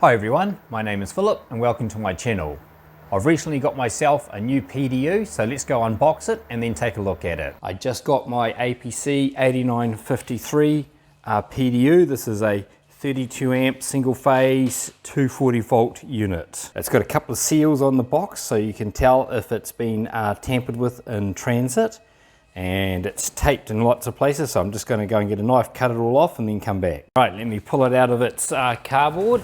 Hi everyone, my name is Philip and welcome to my channel. I've recently got myself a new PDU, so let's go unbox it and then take a look at it. I just got my APC 8953 PDU. This is a 32 amp single phase 240 volt unit. It's got a couple of seals on the box so you can tell if it's been tampered with in transit, and it's taped in lots of places, so I'm just going to go and get a knife, cut it all off and then come back. Right, let me pull it out of its cardboard.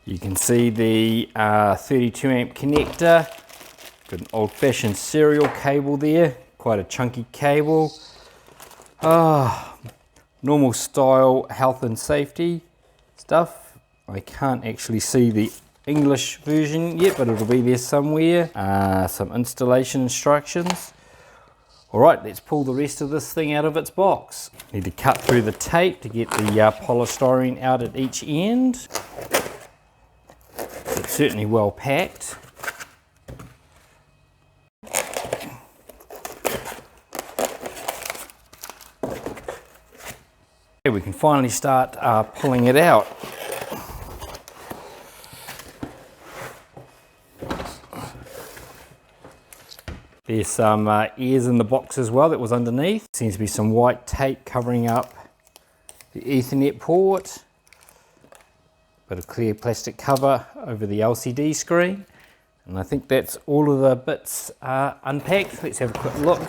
You can see the 32 amp connector. Got an old-fashioned serial cable there, quite a chunky cable. Normal style health and safety stuff. I can't actually see the English version yet, but it'll be there somewhere. Some installation instructions. Alright, let's pull the rest of this thing out of its box. Need to cut through the tape to get the polystyrene out at each end. It's certainly well packed. Okay, we can finally start pulling it out. There's some ears in the box as well that was underneath. Seems to be some white tape covering up the Ethernet port. Bit of clear plastic cover over the LCD screen. And I think that's all of the bits unpacked. Let's have a quick look.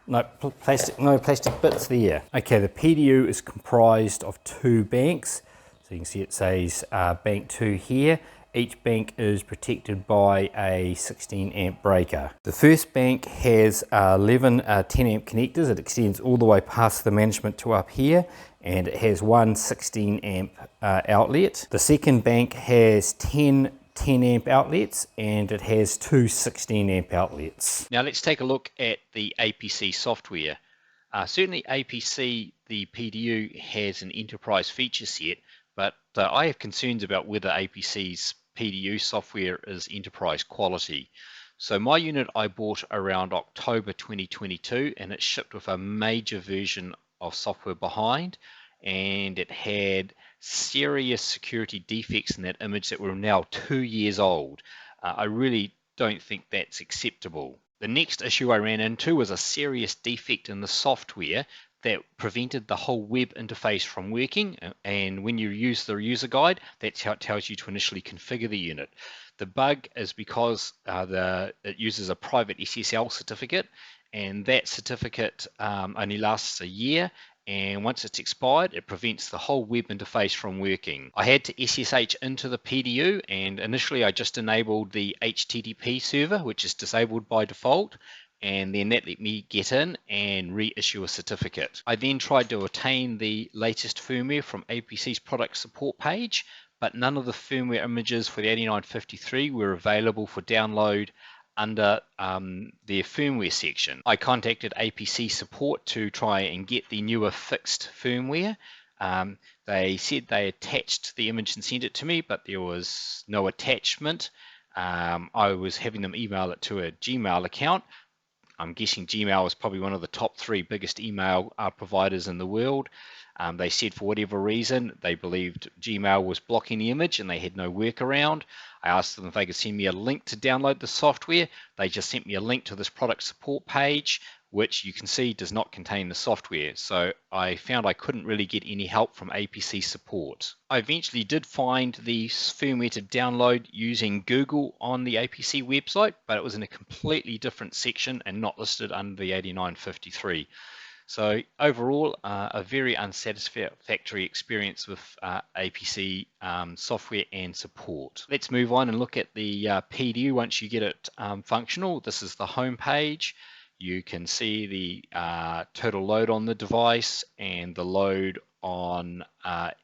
No plastic bits there. Okay, the PDU is comprised of two banks. So you can see it says bank 2 here. Each bank is protected by a 16 amp breaker. The first bank has 11 10 amp connectors. It extends all the way past the management to up here, and it has one 16 amp outlet. The second bank has 10 amp outlets, and it has two 16 amp outlets. Now let's take a look at the APC software. Certainly APC, the PDU, has an enterprise feature set, but I have concerns about whether APC's PDU software is enterprise quality. So my unit I bought around October 2022, and it shipped with a major version of software behind, and it had serious security defects in that image that were now 2 years old. I really don't think that's acceptable. The next issue I ran into was a serious defect in the software that prevented the whole web interface from working, and when you use the user guide, that's how it tells you to initially configure the unit. The bug is because it uses a private SSL certificate, and that certificate only lasts a year, and once it's expired, it prevents the whole web interface from working. I had to SSH into the PDU, and initially I just enabled the HTTP server, which is disabled by default, and then that let me get in and reissue a certificate. I then tried to obtain the latest firmware from APC's product support page, but none of the firmware images for the 8953 were available for download under their firmware section. I contacted APC support to try and get the newer fixed firmware. They said they attached the image and sent it to me, but there was no attachment. I was having them email it to a Gmail account. I'm guessing Gmail is probably one of the top 3 biggest email providers in the world. They said for whatever reason they believed Gmail was blocking the image and they had no workaround. I asked them if they could send me a link to download the software. They just sent me a link to this product support page, which you can see does not contain the software. So I found I couldn't really get any help from APC support. I eventually did find the firmware to download using Google on the APC website, but it was in a completely different section and not listed under the 8953. So overall, a very unsatisfactory experience with APC software and support. Let's move on and look at the PDU once you get it functional. This is the home page. You can see the total load on the device and the load on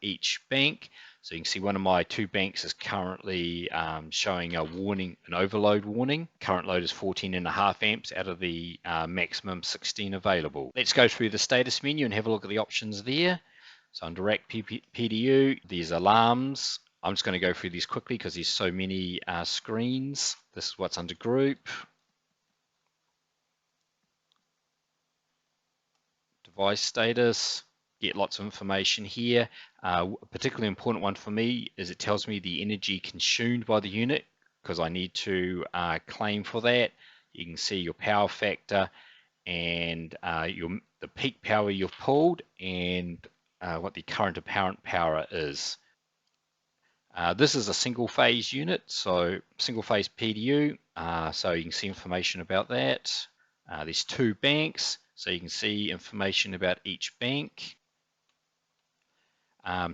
each bank. So you can see one of my 2 banks is currently showing a warning, an overload warning. Current load is 14.5 amps out of the maximum 16 available. Let's go through the status menu and have a look at the options there. So under Rack PDU, there's alarms. I'm just going to go through these quickly because there's so many screens. This is what's under group. Device status. get lots of information here. A particularly important one for me is it tells me the energy consumed by the unit, because I need to claim for that. You can see your power factor and the peak power you've pulled, and what the current apparent power is. This is a single phase unit, so single phase PDU, so you can see information about that. There's 2 banks, so you can see information about each bank.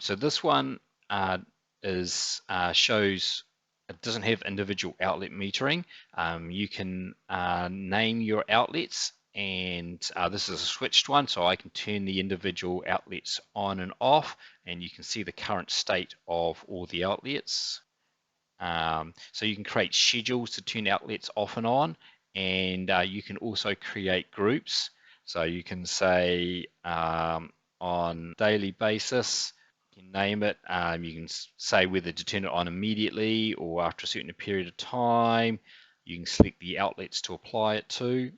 So this one shows, it doesn't have individual outlet metering. You can name your outlets, and this is a switched one, so I can turn the individual outlets on and off, and you can see the current state of all the outlets. So you can create schedules to turn outlets off and on, and you can also create groups. So you can say on daily basis, you can name it, you can say whether to turn it on immediately or after a certain period of time. You can select the outlets to apply it to,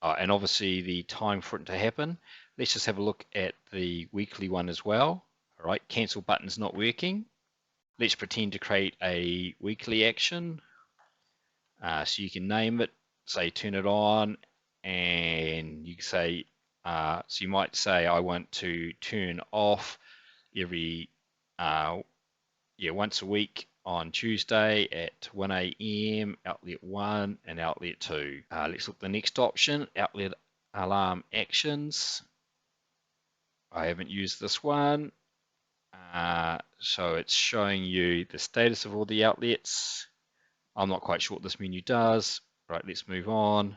and obviously the time for it to happen. Let's just have a look at the weekly one as well. All right, cancel button's not working. Let's pretend to create a weekly action. So you can name it, say turn it on, and you can say, so you might say I want to turn off every, once a week on Tuesday at 1 AM, outlet 1 and outlet 2. Let's look at the next option, outlet alarm actions. I haven't used this one. So it's showing you the status of all the outlets. I'm not quite sure what this menu does. Right, let's move on.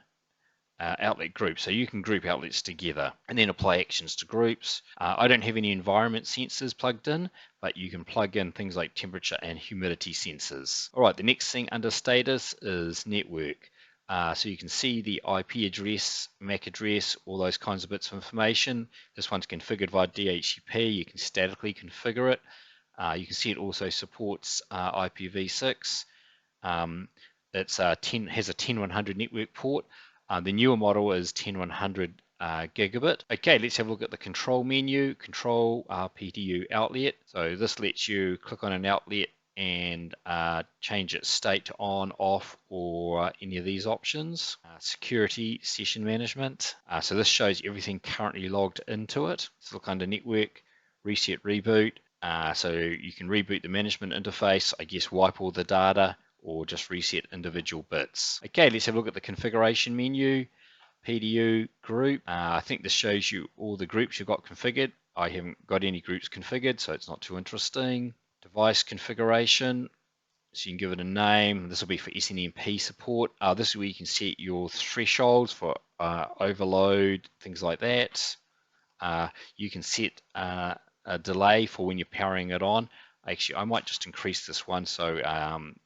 Outlet group, so you can group outlets together and then apply actions to groups. I don't have any environment sensors plugged in, but you can plug in things like temperature and humidity sensors. All right, the next thing under status is network. So you can see the IP address, MAC address, all those kinds of bits of information. This one's configured via DHCP. You can statically configure it. You can see it also supports IPv6. It has a 10100 network port. The newer model is 10100 gigabit. Okay, let's have a look at the control menu, control PDU outlet. So this lets you click on an outlet and change its state to on, off, or any of these options. Security, session management. So this shows everything currently logged into it. Let's look under network, reset, reboot. So you can reboot the management interface, I guess wipe all the data, or just reset individual bits. Okay, let's have a look at the configuration menu, PDU group. I think this shows you all the groups you've got configured. I haven't got any groups configured, so it's not too interesting. Device configuration, so you can give it a name. This will be for SNMP support. This is where you can set your thresholds for overload, things like that. You can set a delay for when you're powering it on. Actually, I might just increase this one so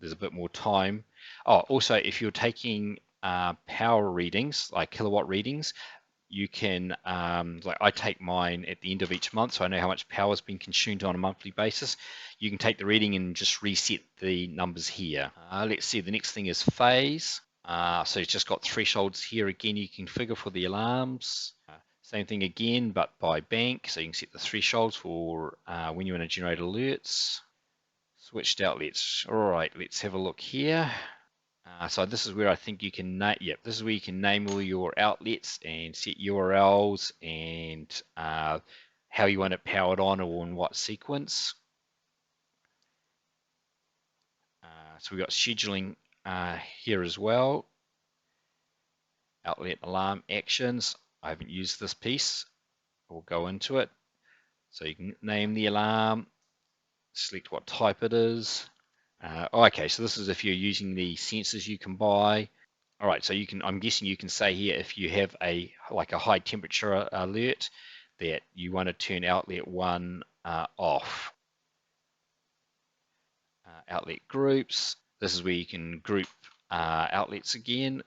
there's a bit more time. Oh, also, if you're taking power readings, like kilowatt readings, you can, like I take mine at the end of each month, so I know how much power has been consumed on a monthly basis. You can take the reading and just reset the numbers here. Let's see, the next thing is phase. So it's just got thresholds here again you can configure for the alarms. Same thing again, but by bank, so you can set the thresholds for when you want to generate alerts. Switched outlets. All right, let's have a look here. So this is where I think you can name. Yep, this is where you can name all your outlets and set URLs and how you want it powered on or in what sequence. So we've got scheduling here as well. Outlet alarm actions. I haven't used this piece. We'll go into it. So you can name the alarm, select what type it is. Okay, so this is if you're using the sensors you can buy. All right, so you can, I'm guessing you can say here if you have a high temperature alert that you want to turn outlet 1 off. Outlet groups. This is where you can group outlets again,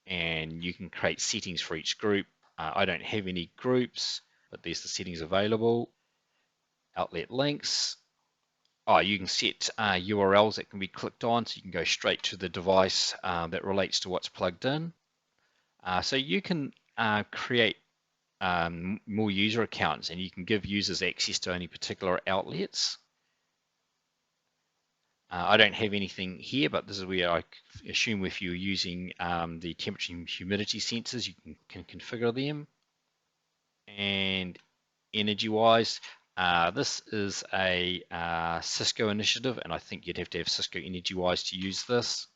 and you can create settings for each group. I don't have any groups, but there's the settings available. Outlet links. You can set URLs that can be clicked on, so you can go straight to the device that relates to what's plugged in. So you can create more user accounts, and you can give users access to only particular outlets. I don't have anything here, but this is where I assume if you're using the temperature and humidity sensors, you can configure them. And energy-wise, this is a Cisco initiative, and I think you'd have to have Cisco energy-wise to use this.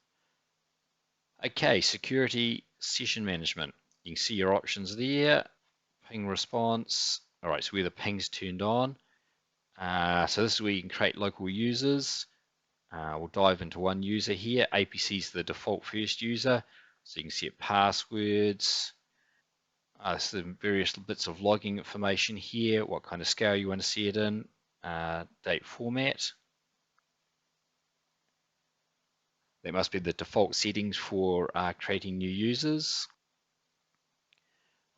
Okay, security session management. You can see your options there. Ping response. All right, so where the ping's turned on. So this is where you can create local users. We'll dive into one user here. APC is the default first user. So you can set passwords. Some various bits of logging information here, what kind of scale you want to see it in, date format. That must be the default settings for creating new users.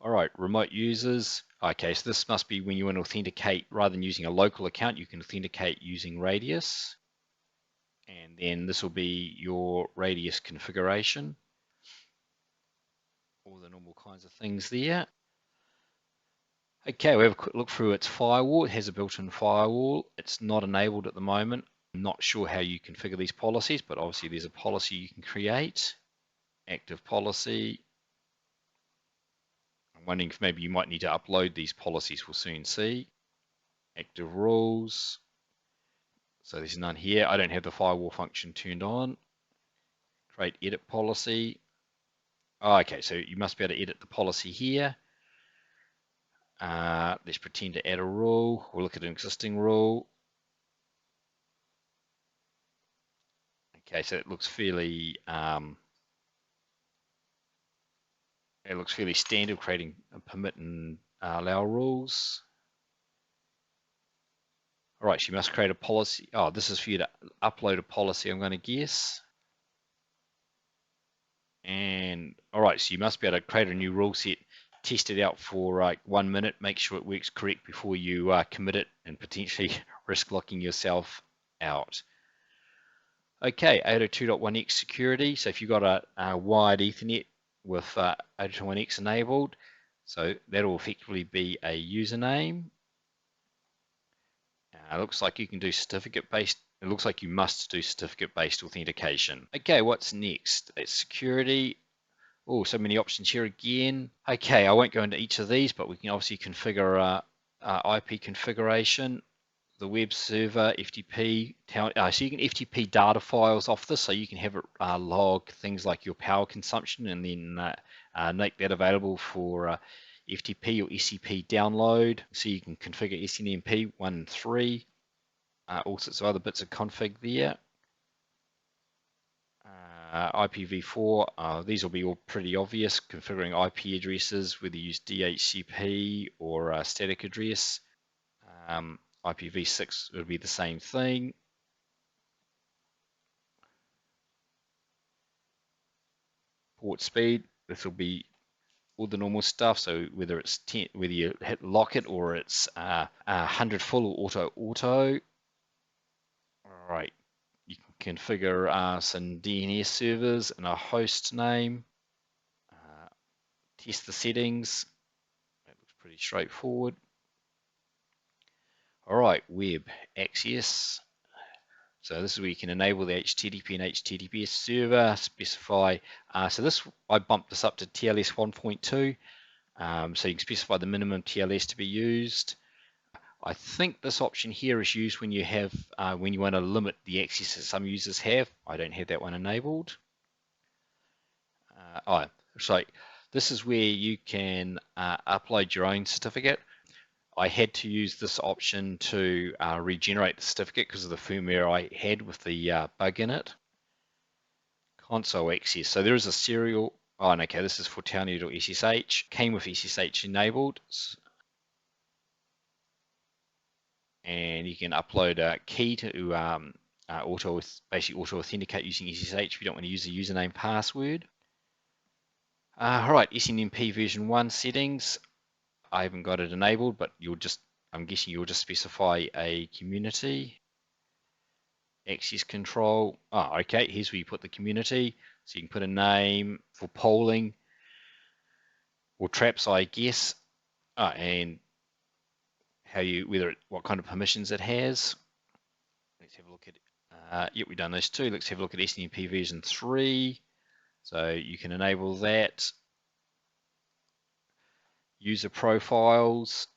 All right, remote users. Okay, so this must be when you want to authenticate, rather than using a local account, you can authenticate using Radius. And then this will be your Radius configuration. All the normal kinds of things there. Okay, we have a quick look through its firewall. It has a built-in firewall. It's not enabled at the moment. I'm not sure how you configure these policies, but obviously there's a policy you can create. Active policy. I'm wondering if maybe you might need to upload these policies. We'll soon see. Active rules. So there's none here. I don't have the firewall function turned on. Create edit policy. Oh, okay, so you must be able to edit the policy here. Let's pretend to add a rule. We'll look at an existing rule. Okay, so it looks fairly standard, creating a permit and allow rules. All right, so you must create a policy. Oh, this is for you to upload a policy, I'm going to guess. And all right, so you must be able to create a new rule set, test it out for 1 minute, make sure it works correct before you commit it and potentially risk locking yourself out. Okay, 802.1x security. So if you've got a wired Ethernet with 802.1x enabled, so that will effectively be a username. It looks like you can do certificate-based. It looks like you must do certificate-based authentication. Okay, what's next? It's security. Oh, so many options here again. Okay, I won't go into each of these, but we can obviously configure IP configuration, the web server, FTP. So you can FTP data files off this, so you can have it log things like your power consumption, and then make that available for FTP or SCP download. So you can configure SNMP 1 and 3, all sorts of other bits of config there. IPv4, these will be all pretty obvious, configuring IP addresses, whether you use DHCP or static address. IPv6 would be the same thing. Port speed, this will be all the normal stuff. So whether it's whether you hit lock it or it's 100 full or auto. All right, you can configure some DNS servers and a host name. Test the settings. That looks pretty straightforward. All right, web access. So this is where you can enable the HTTP and HTTPS server, specify. So this, I bumped this up to TLS 1.2. So you can specify the minimum TLS to be used. I think this option here is used when you have, when you want to limit the access that some users have. I don't have that one enabled. So this is where you can upload your own certificate. I had to use this option to regenerate the certificate because of the firmware I had with the bug in it. Console access. So there is a serial. Oh, and okay, this is for Telnet or SSH. Came with SSH enabled. And you can upload a key to basically auto authenticate using SSH if you don't want to use the username password. All right, SNMP version 1 settings. I haven't got it enabled, but I'm guessing you'll just specify a community. Access control. Oh, okay, here's where you put the community. So you can put a name for polling or traps, I guess. And what kind of permissions it has. Let's have a look at, yep, we've done those two. Let's have a look at SNMP version 3. So you can enable that. User profiles.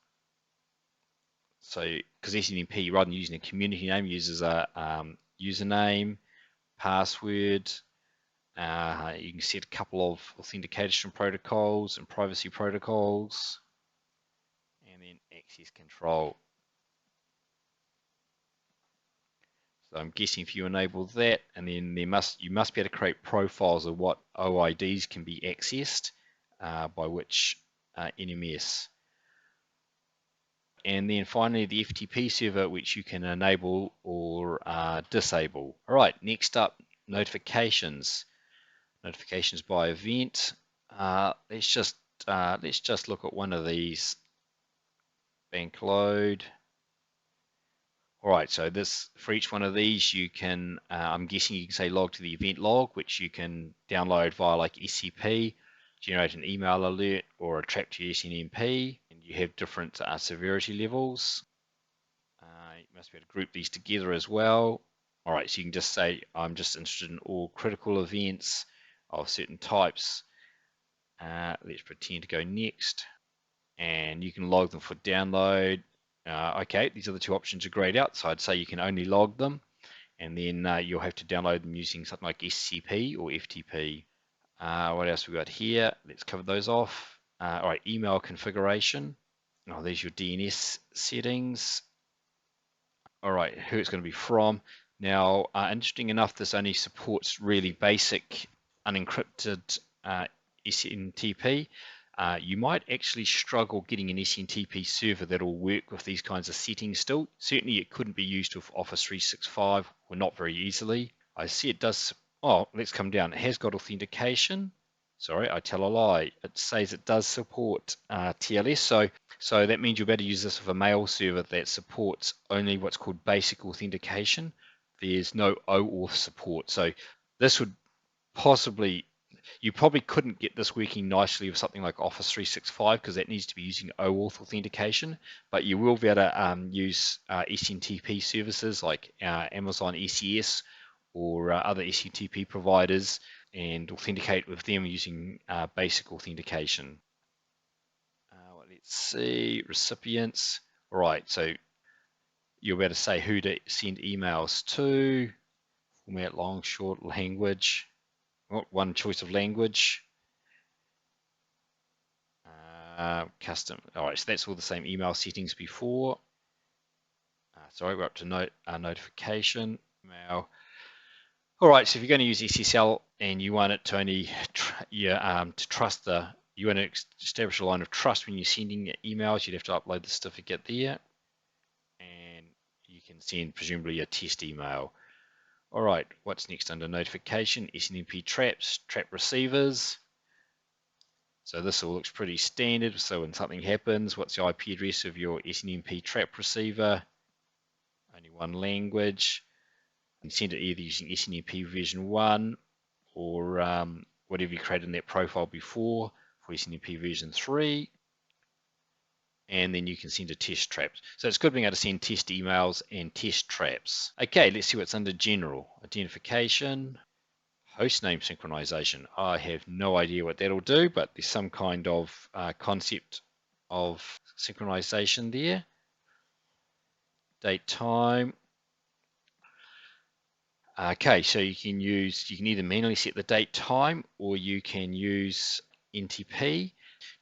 So because SNMP, rather than using a community name, uses a username, password. You can set a couple of authentication protocols and privacy protocols, and then access control. So I'm guessing if you enable that, and then you must be able to create profiles of what OIDs can be accessed by which NMS. And then finally the FTP server, which you can enable or disable. All right, next up, notifications. Notifications by event. Let's just look at one of these. Bank load. All right, so this, for each one of these, you can, I'm guessing you can say log to the event log, which you can download via like SCP, generate an email alert or a trap to SNMP, and you have different severity levels. You must be able to group these together as well. All right, so you can just say, I'm just interested in all critical events of certain types. Let's pretend to go next, and you can log them for download. Okay, these are the two options are grayed out, so I'd say you can only log them, and then you'll have to download them using something like SCP or FTP. What else we got here? Let's cover those off. All right, email configuration. Oh, there's your DNS settings. All right, who it's going to be from. Now, interesting enough, this only supports really basic unencrypted SNTP. You might actually struggle getting an SNTP server that will work with these kinds of settings still. Certainly it couldn't be used with Office 365, or not very easily. I see it does, oh, let's come down. It has got authentication. Sorry, I tell a lie. It says it does support TLS, so that means you'll be able to use this with a mail server that supports only what's called basic authentication. There's no OAuth support, so this would possibly, you probably couldn't get this working nicely with something like Office 365 because that needs to be using OAuth authentication, but you will be able to use SNTP services like Amazon SES or other SNTP providers and authenticate with them using basic authentication. Let's see, recipients. All right, so you'll be able to say who to send emails to, format long, short, language. One choice of language. Custom. All right, so that's all the same email settings before. Sorry, we're up to notification email. All right, so if you're going to use SSL and you want it to only to trust you want to establish a line of trust when you're sending emails, you'd have to upload the certificate there, and you can send presumably a test email. All right, what's next under notification? SNMP traps, trap receivers. So this all looks pretty standard. So when something happens, what's the IP address of your SNMP trap receiver? Only one language. And send it either using SNMP version 1 or whatever you created in that profile before for SNMP version 3. And then you can send a test trap. So it's good being able to send test emails and test traps. Okay, let's see what's under general. Identification. Hostname synchronization. I have no idea what that'll do, but there's some kind of concept of synchronization there. Date, time. Okay, so you can either manually set the date, time, or you can use NTP.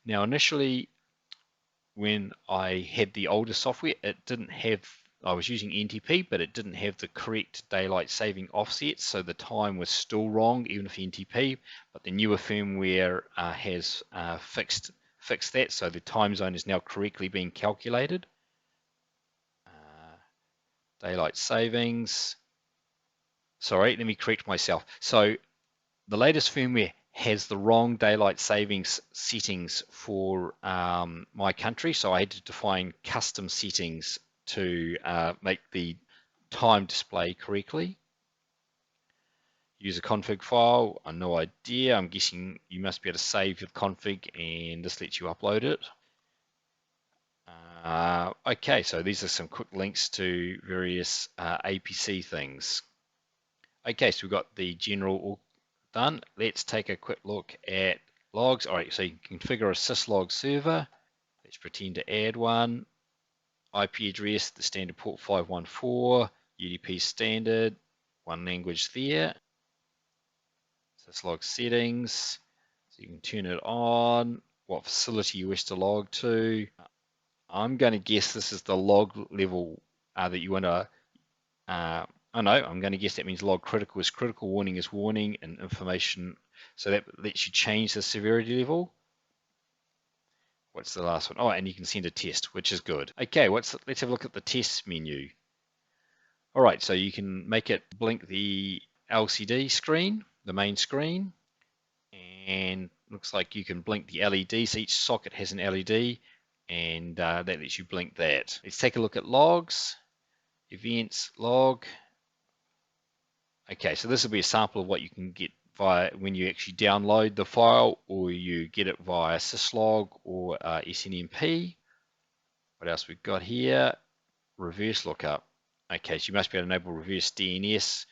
Now, initially, when I had the older software, I was using NTP, but it didn't have the correct daylight saving offsets, so the time was still wrong, even for NTP. But the newer firmware has fixed that, so the time zone is now correctly being calculated. Daylight savings. Sorry, let me correct myself. So the latest firmware has the wrong daylight savings settings for my country, so I had to define custom settings to make the time display correctly. Use a config file, I have no idea. I'm guessing you must be able to save your config and this lets you upload it. Okay, so these are some quick links to various APC things. Okay, so we've got the general all done. Let's take a quick look at logs. All right, so you can configure a syslog server. Let's pretend to add one. IP address, the standard port 514, UDP standard, one language there. Syslog settings, so you can turn it on, what facility you wish to log to. I'm going to guess this is the log level that you want to, oh no, I'm going to guess that means log critical is critical, warning is warning, and information, so that lets you change the severity level. What's the last one? Oh, and you can send a test, which is good. Okay, let's have a look at the test menu. All right, so you can make it blink the LCD screen, the main screen, and looks like you can blink the LEDs. Each socket has an LED, and that lets you blink that. Let's take a look at logs, events, log. Okay, so this will be a sample of what you can get via when you actually download the file, or you get it via syslog or SNMP. What else we've got here? Reverse lookup. Okay, so you must be able to enable reverse DNS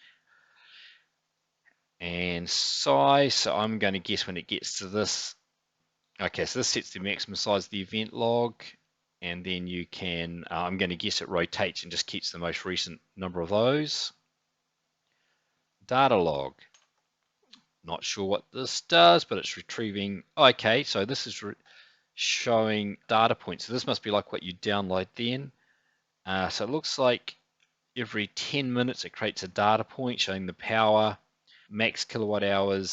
and size. So I'm going to guess when it gets to this. Okay, so this sets the maximum size of the event log, and then you can, I'm going to guess it rotates and just keeps the most recent number of those. Data log. Not sure what this does, but it's retrieving. Okay, so this is showing data points. So this must be like what you download then. So it looks like every 10 minutes it creates a data point showing the power, max kilowatt hour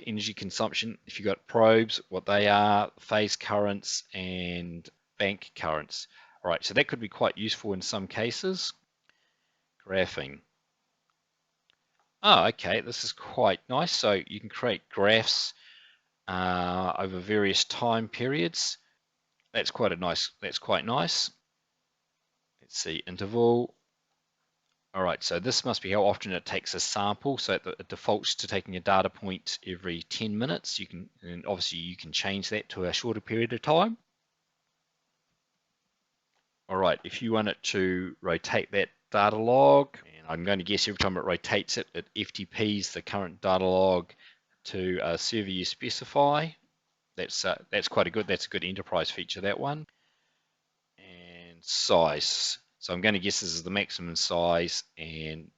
energy consumption. If you've got probes, what they are, phase currents, and bank currents. All right, so that could be quite useful in some cases. Graphing. Oh, okay, this is quite nice. So you can create graphs over various time periods. That's quite nice. Let's see, interval. All right, so this must be how often it takes a sample. So it defaults to taking a data point every 10 minutes. And obviously you can change that to a shorter period of time. All right, if you want it to rotate that data log, and I'm going to guess every time it rotates it, it FTPs the current data log to a server you specify. That's quite that's a good enterprise feature, that one. And size. So I'm going to guess this is the maximum size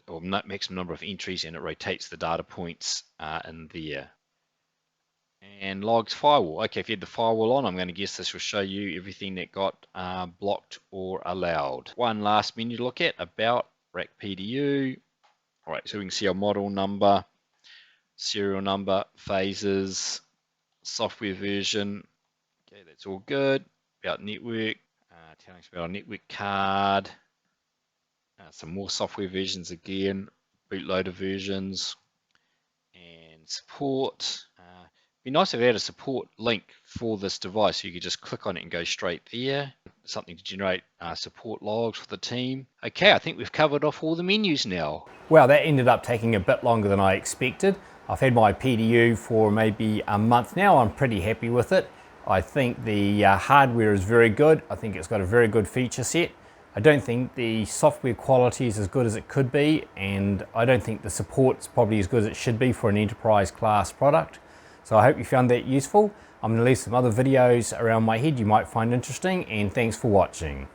or maximum number of entries, and it rotates the data points in there. And logs firewall. Okay, if you had the firewall on, I'm going to guess this will show you everything that got blocked or allowed. One last menu to look at, about rack PDU. All right, so we can see our model number, serial number, phases, software version. Okay, that's all good. About network, telling us about our network card. Some more software versions again, bootloader versions, and support. Be nice if we had a support link for this device, so you could just click on it and go straight there. Something to generate support logs for the team. Okay, I think we've covered off all the menus now. Well, that ended up taking a bit longer than I expected. I've had my PDU for maybe a month now. I'm pretty happy with it. I think the hardware is very good. I think it's got a very good feature set. I don't think the software quality is as good as it could be, and I don't think the support's probably as good as it should be for an enterprise class product. So I hope you found that useful. I'm going to leave some other videos around my head you might find interesting, and thanks for watching.